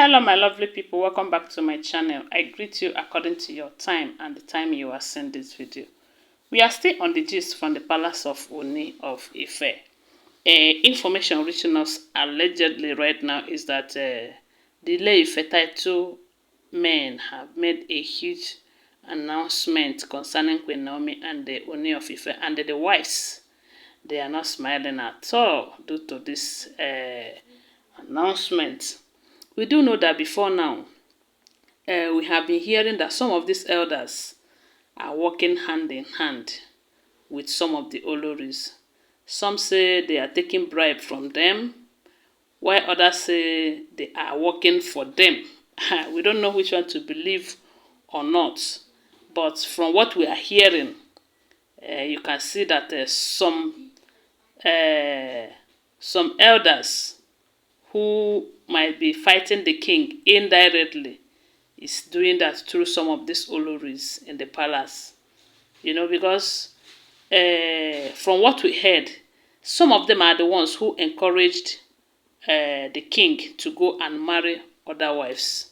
Hello my lovely people, welcome back to my channel. I greet you according to your time and the time you are seeing this video. We are still on the gist from the palace of Ooni of Ife. Information reaching us allegedly right now is that the Ile Ife title men have made a huge announcement concerning Queen Naomi and the Ooni of Ife, and the wives, they are not smiling at all due to this announcement. We do know that before now, we have been hearing that some of these elders are working hand in hand with some of the Olories. Some say they are taking bribe from them, while others say they are working for them. We don't know which one to believe or not. But from what we are hearing, you can see that some elders who might be fighting the king indirectly is doing that through some of these Olories in the palace. You know, because from what we heard, some of them are the ones who encouraged the king to go and marry other wives.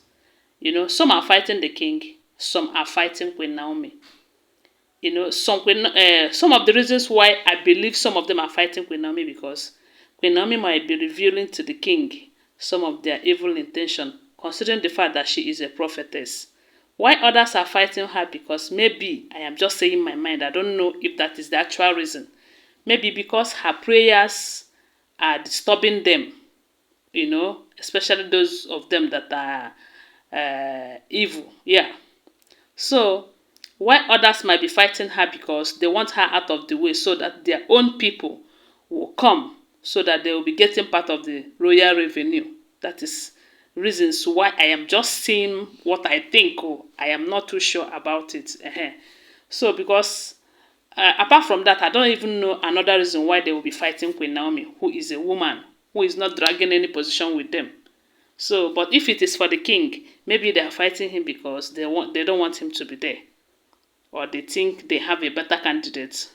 You know, some are fighting the king, some are fighting Queen Naomi. You know, some of the reasons why I believe some of them are fighting Queen Naomi, because Queen Naomi might be revealing to the king some of their evil intention, considering the fact that she is a prophetess. Why others are fighting her, because maybe, I am just saying my mind, I don't know if that is the actual reason. Maybe because her prayers are disturbing them, you know, especially those of them that are evil. Yeah. So, why others might be fighting her, because they want her out of the way so that their own people will come, so that they will be getting part of the royal revenue. That is reasons why I am just saying what I think. Oh, I am not too sure about it. So, because apart from that, I don't even know another reason why they will be fighting Queen Naomi, who is a woman, who is not dragging any position with them. So, but if it is for the king, maybe they are fighting him because they don't want him to be there, or they think they have a better candidate.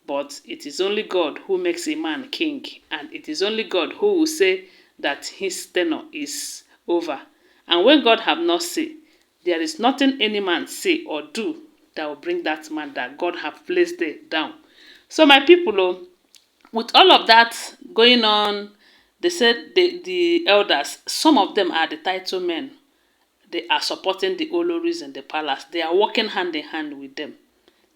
But it is only God who makes a man king, and it is only God who will say that his tenure is over. And when God have not said, there is nothing any man say or do that will bring that man that God have placed there down. So my people, with all of that going on, they said the elders, some of them are the title men. They are supporting the Olories in the palace. They are working hand in hand with them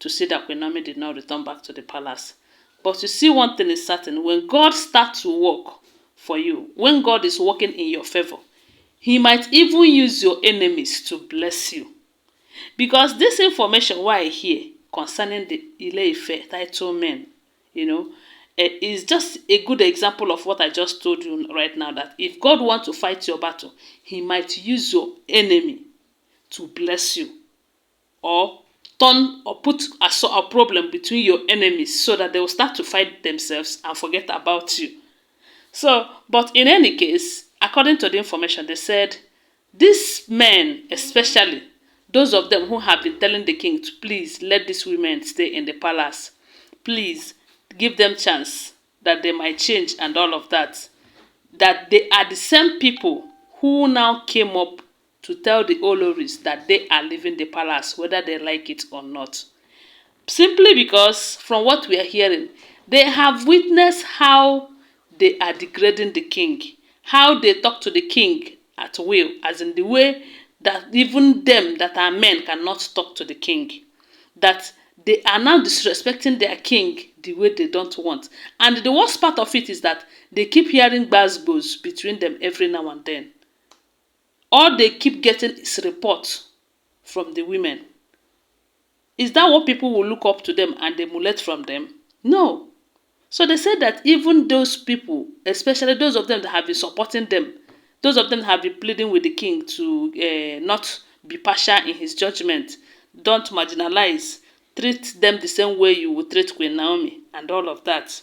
to see that Queen Naomi did not return back to the palace. But you see, one thing is certain: when God starts to work for you, when God is working in your favor, he might even use your enemies to bless you. Because this information what I hear concerning the Ile Ife title men, you know, is just a good example of what I just told you right now, that if God wants to fight your battle, he might use your enemy to bless you, or turn or put a problem between your enemies so that they will start to fight themselves and forget about you. So, but in any case, according to the information, they said these men, especially those of them who have been telling the king to please let these women stay in the palace, please give them chance that they might change and all of that, that they are the same people who now came up to tell the Olories that they are leaving the palace, whether they like it or not. Simply because, from what we are hearing, they have witnessed how they are degrading the king, how they talk to the king at will, as in the way that even them that are men cannot talk to the king, that they are now disrespecting their king the way they don't want. And the worst part of it is that they keep hearing gbasgbos between them every now and then. All they keep getting is report from the women. Is that what people will look up to them and emulate from them? No. So they said that even those people, especially those of them that have been supporting them, those of them that have been pleading with the king to not be partial in his judgment, don't marginalize, treat them the same way you would treat Queen Naomi and all of that,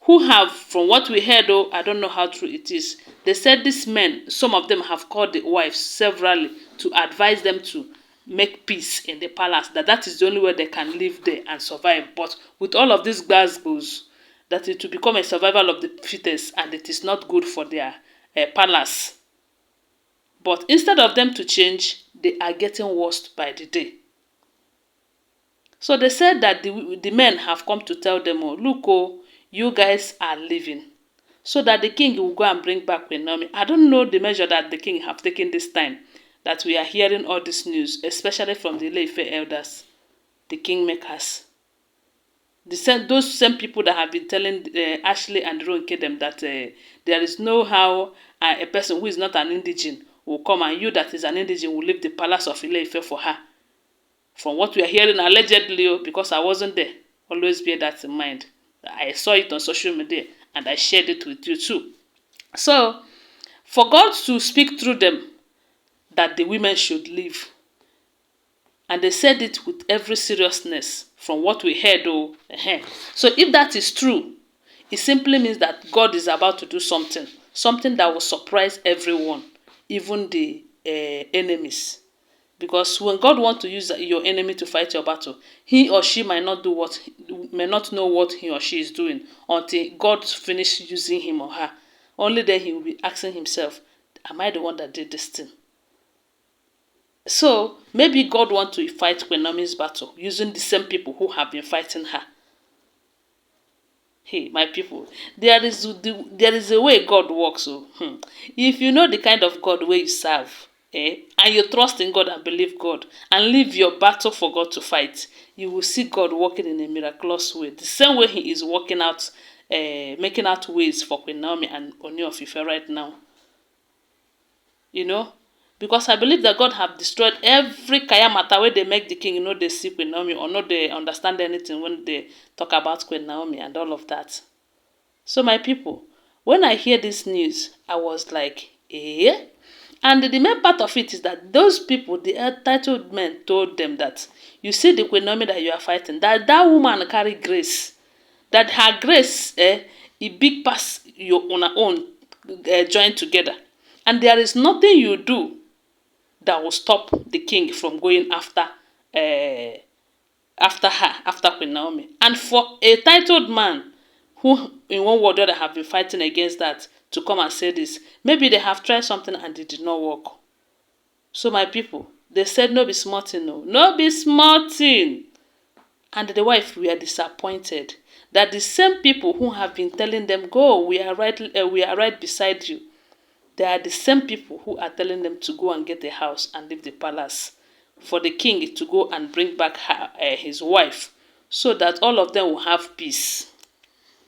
who have, from what we heard, though, I don't know how true it is, they said these men, some of them have called the wives severally to advise them to make peace in the palace, that is the only way they can live there and survive. But with all of these gbasgbos, that it will become a survival of the fittest, and it is not good for their palace. But instead of them to change, they are getting worse by the day. So they said that the men have come to tell them, oh, look, oh, you guys are leaving. So that the king will go and bring back Queen Naomi. I don't know the measure that the king have taken this time that we are hearing all this news, especially from the Ile Ife elders, the kingmakers. Those same people that have been telling Ashley and Ronke them that there is no how a person who is not an indigene will come, and you that is an indigene will leave the palace of Ile Ife for her. From what we are hearing allegedly, because I wasn't there, always bear that in mind. I saw it on social media and I shared it with you too. So, for God to speak through them that the women should leave, and they said it with every seriousness from what we heard. So if that is true, it simply means that God is about to do something that will surprise everyone, even the enemies. Because when God wants to use your enemy to fight your battle, he or she might not know what he or she is doing until God finishes using him or her. Only then he will be asking himself, am I the one that did this thing? So maybe God wants to fight Queen Naomi's battle using the same people who have been fighting her. Hey, my people, there is a way God works. So, if you know the kind of God where you serve, and you trust in God and believe God, and leave your battle for God to fight, you will see God working in a miraculous way. The same way He is working out, making out ways for Queen Naomi and Ooni of Ife right now. You know, because I believe that God have destroyed every kaya matter where they make the king they see Queen Naomi or not they understand anything when they talk about Queen Naomi and all of that. So my people, when I hear this news, I was like, eh? And the main part of it is that those people, the entitled men, told them that you see the Queen Naomi that you are fighting, that woman carry grace, that her grace, a big pass your own joined together, and there is nothing you do that will stop the king from going after her, after Queen Naomi. And for a titled man who, in one word or other, have been fighting against that to come and say this, maybe they have tried something and it did not work. So my people, they said no be small thing, no be small thing. And the wife were disappointed that the same people who have been telling them, go, we are right beside you, they are the same people who are telling them to go and get a house and leave the palace, for the king to go and bring back his wife, so that all of them will have peace.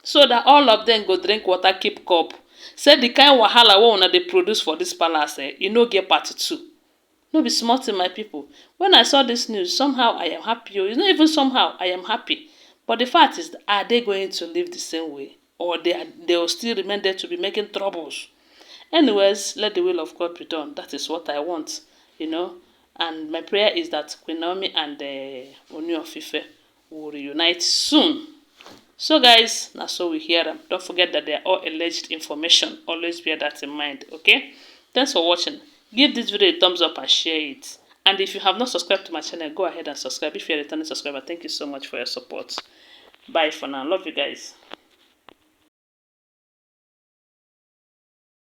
So that all of them go drink water, keep cup. Say the kind wahala wey una dey produce for this palace, no get part 2. No be small thing, my people. When I saw this news, somehow I am happy. It's not even somehow I am happy. But the fact is, are they going to live the same way? Or they will still remain there to be making troubles? Anyways, let the will of God be done. That is what I want, And my prayer is that Queen Naomi and Ooni of Ife will reunite soon. So guys, now so we hear them. Don't forget that they are all alleged information. Always bear that in mind, okay? Thanks for watching. Give this video a thumbs up and share it. And if you have not subscribed to my channel, go ahead and subscribe. If you're a returning subscriber, thank you so much for your support. Bye for now. Love you guys.